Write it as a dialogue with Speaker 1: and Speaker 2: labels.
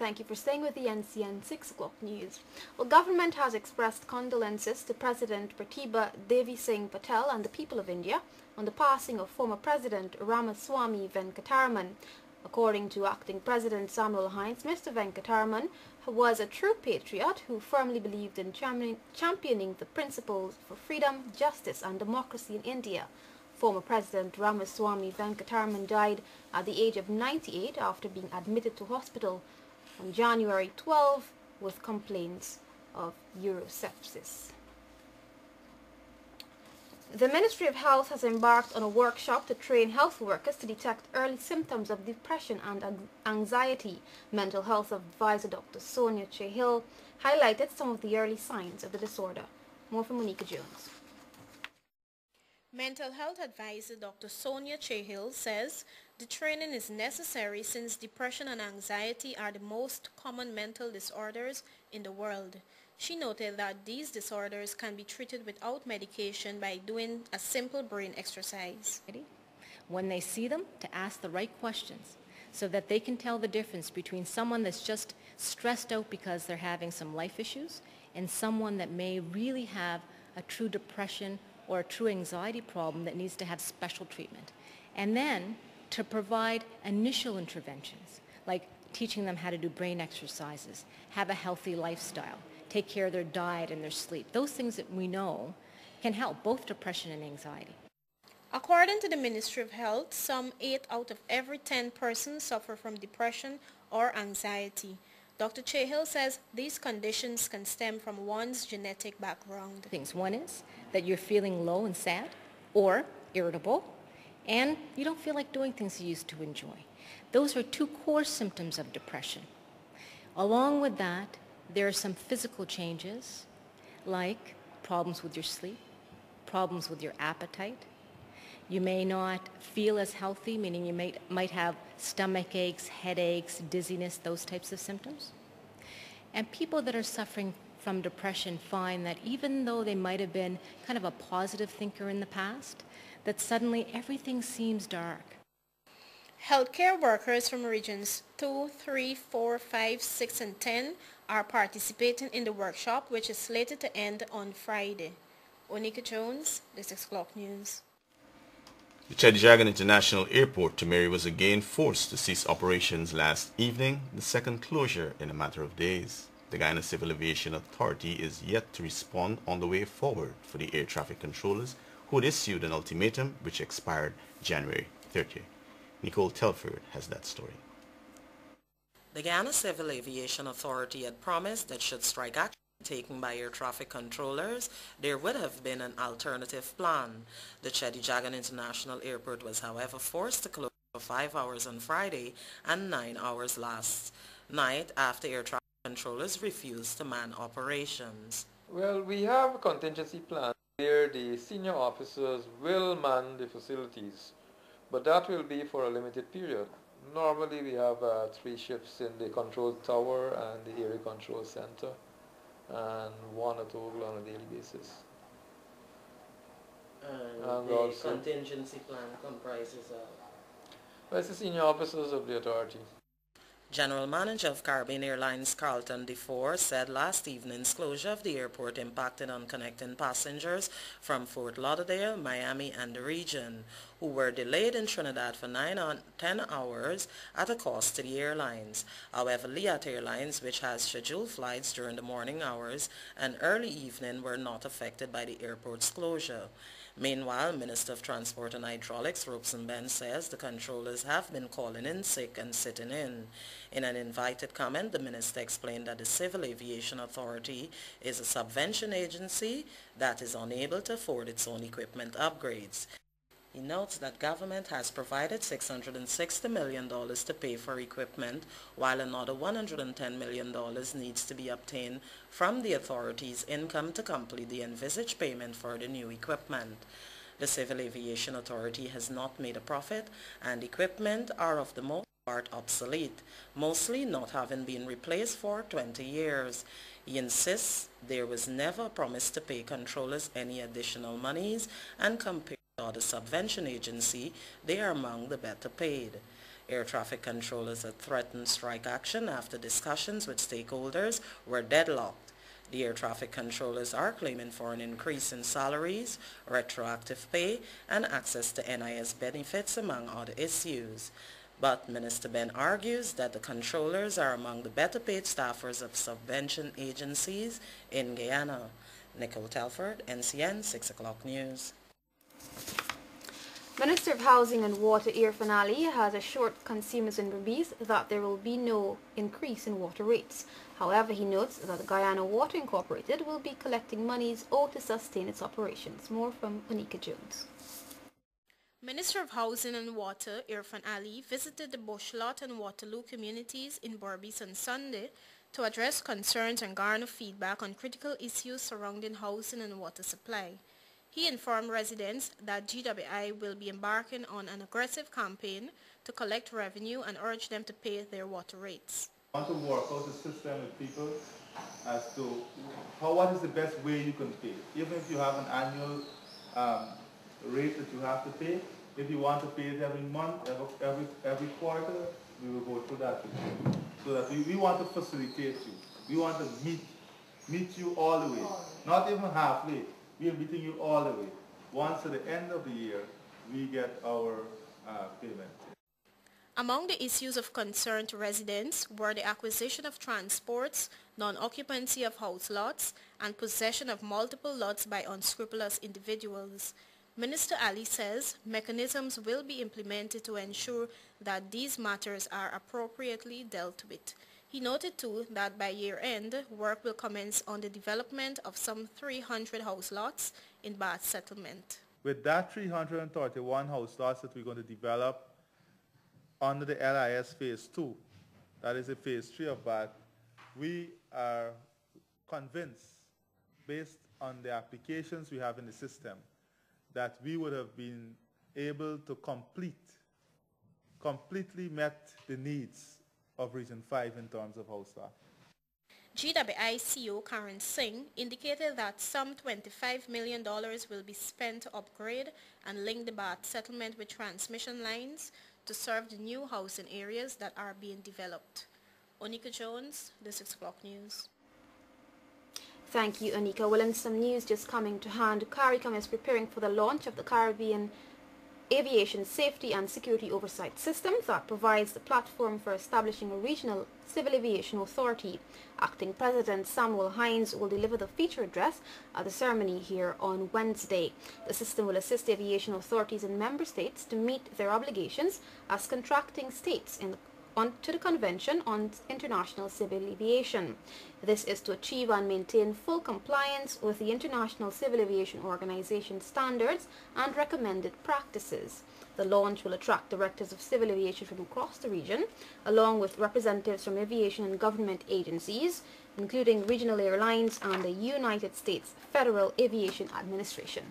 Speaker 1: Thank you for staying with the NCN 6 o'clock news. Well, government has expressed condolences to President Pratibha Devi Singh Patel and the people of India on the passing of former President Ramaswamy Venkataraman. According to Acting President Samuel Hinds, Mr. Venkataraman was a true patriot who firmly believed in championing the principles for freedom, justice and democracy in India. Former President Ramaswamy Venkataraman died at the age of 98 after being admitted to hospital on January 12 with complaints of urosepsis. The Ministry of Health has embarked on a workshop to train health workers to detect early symptoms of depression and anxiety. Mental health advisor Dr. Sonia Chehill highlighted some of the early signs of the disorder. More from Monica Jones.
Speaker 2: Mental health advisor Dr. Sonia Chehill says the training is necessary since depression and anxiety are the most common mental disorders in the world. She noted that these disorders can be treated without medication by doing a simple brain exercise.
Speaker 3: When they see them, to ask the right questions so that they can tell the difference between someone that's just stressed out because they're having some life issues and someone that may really have a true depression or a true anxiety problem that needs to have special treatment. And then to provide initial interventions, like teaching them how to do brain exercises, have a healthy lifestyle, take care of their diet and their sleep. Those things that we know can help both depression and anxiety.
Speaker 2: According to the Ministry of Health, some 8 out of every 10 persons suffer from depression or anxiety. Dr. Chehill says these conditions can stem from one's genetic background.
Speaker 3: One is that you're feeling low and sad or irritable, and you don't feel like doing things you used to enjoy. Those are 2 core symptoms of depression. Along with that, there are some physical changes like problems with your sleep, problems with your appetite. You may not feel as healthy, meaning you might have stomach aches, headaches, dizziness, those types of symptoms. And people that are suffering from depression find that even though they might have been kind of a positive thinker in the past, that suddenly everything seems dark.
Speaker 2: Healthcare workers from regions 2, 3, 4, 5, 6, and 10 are participating in the workshop, which is slated to end on Friday. Onika Jones, the 6 o'clock news.
Speaker 4: The Cheddi Jagan International Airport to Mary was again forced to cease operations last evening, the second closure in a matter of days. The Guyana Civil Aviation Authority is yet to respond on the way forward for the air traffic controllers who had issued an ultimatum which expired January 30th. Nicole Telford has that story.
Speaker 5: The Guyana Civil Aviation Authority had promised that should strike action taken by air traffic controllers, there would have been an alternative plan. The Cheddi Jagan International Airport was, however, forced to close for 5 hours on Friday and 9 hours last night after air traffic controllers refused to man operations.
Speaker 6: Well, we have a contingency plan where the senior officers will man the facilities, but that will be for a limited period. Normally we have 3 shifts in the control tower and the area control center, and 1 at Ogle on a daily basis.
Speaker 5: And the also, contingency plan comprises of?
Speaker 6: Well, it's the senior officers of the authority.
Speaker 5: General Manager of Caribbean Airlines Carlton DeFore said last evening's closure of the airport impacted on connecting passengers from Fort Lauderdale, Miami and the region, who were delayed in Trinidad for 10 hours at a cost to the airlines. However, Liat Airlines, which has scheduled flights during the morning hours and early evening, were not affected by the airport's closure. Meanwhile, Minister of Transport and Hydraulics Robeson Ben says the controllers have been calling in sick and sitting in. In an invited comment, the minister explained that the Civil Aviation Authority is a subvention agency that is unable to afford its own equipment upgrades. He notes that government has provided $660 million to pay for equipment, while another $110 million needs to be obtained from the authority's income to complete the envisaged payment for the new equipment. The Civil Aviation Authority has not made a profit, and equipment are of the most part obsolete, mostly not having been replaced for 20 years. He insists there was never a promise to pay controllers any additional monies, and compared to other subvention agency, they are among the better paid. Air traffic controllers had threatened strike action after discussions with stakeholders were deadlocked. The air traffic controllers are claiming for an increase in salaries, retroactive pay, and access to NIS benefits, among other issues. But Minister Ben argues that the controllers are among the better paid staffers of subvention agencies in Guyana. Nicole Telford, NCN, 6 o'clock news.
Speaker 1: Minister of Housing and Water Irfan Ali has assured consumers in Berbice that there will be no increase in water rates. However, he notes that Guyana Water Incorporated will be collecting monies owed to sustain its operations. More from Anika Jones.
Speaker 2: Minister of Housing and Water Irfan Ali visited the Bushlot and Waterloo communities in Berbice on Sunday to address concerns and garner feedback on critical issues surrounding housing and water supply. He informed residents that GWI will be embarking on an aggressive campaign to collect revenue and urged them to pay their water rates.
Speaker 7: I want to work out a system with people as to what is the best way you can pay. Even if you have an annual rate that you have to pay, if you want to pay it every month, every quarter, we will go through that with you. So that we want to facilitate you. We want to meet you all the way, not even halfway. We are meeting you all the way. Once at the end of the year, we get our payment.
Speaker 2: Among the issues of concern to residents were the acquisition of transports, non-occupancy of house lots, and possession of multiple lots by unscrupulous individuals. Minister Ali says mechanisms will be implemented to ensure that these matters are appropriately dealt with. He noted too that by year-end, work will commence on the development of some 300 house lots in Bath settlement.
Speaker 7: With that 331 house lots that we're going to develop under the LIS Phase 2, that is the Phase 3 of Bath, we are convinced, based on the applications we have in the system, that we would have been able to completely met the needs of Region 5 in terms of house lot.
Speaker 2: GWI CEO Karen Singh indicated that some $25 million will be spent to upgrade and link the Bath settlement with transmission lines to serve the new housing areas that are being developed. Onika Jones, the 6 o'clock news.
Speaker 1: Thank you, Anika. Well, in some news just coming to hand, CARICOM is preparing for the launch of the Caribbean Aviation Safety and Security Oversight System that provides the platform for establishing a regional civil aviation authority. Acting President Samuel Hines will deliver the feature address at the ceremony here on Wednesday. The system will assist aviation authorities in member states to meet their obligations as contracting states to the Convention on International Civil Aviation. This is to achieve and maintain full compliance with the International Civil Aviation Organization standards and recommended practices. The launch will attract directors of civil aviation from across the region, along with representatives from aviation and government agencies, including regional airlines and the United States Federal Aviation Administration.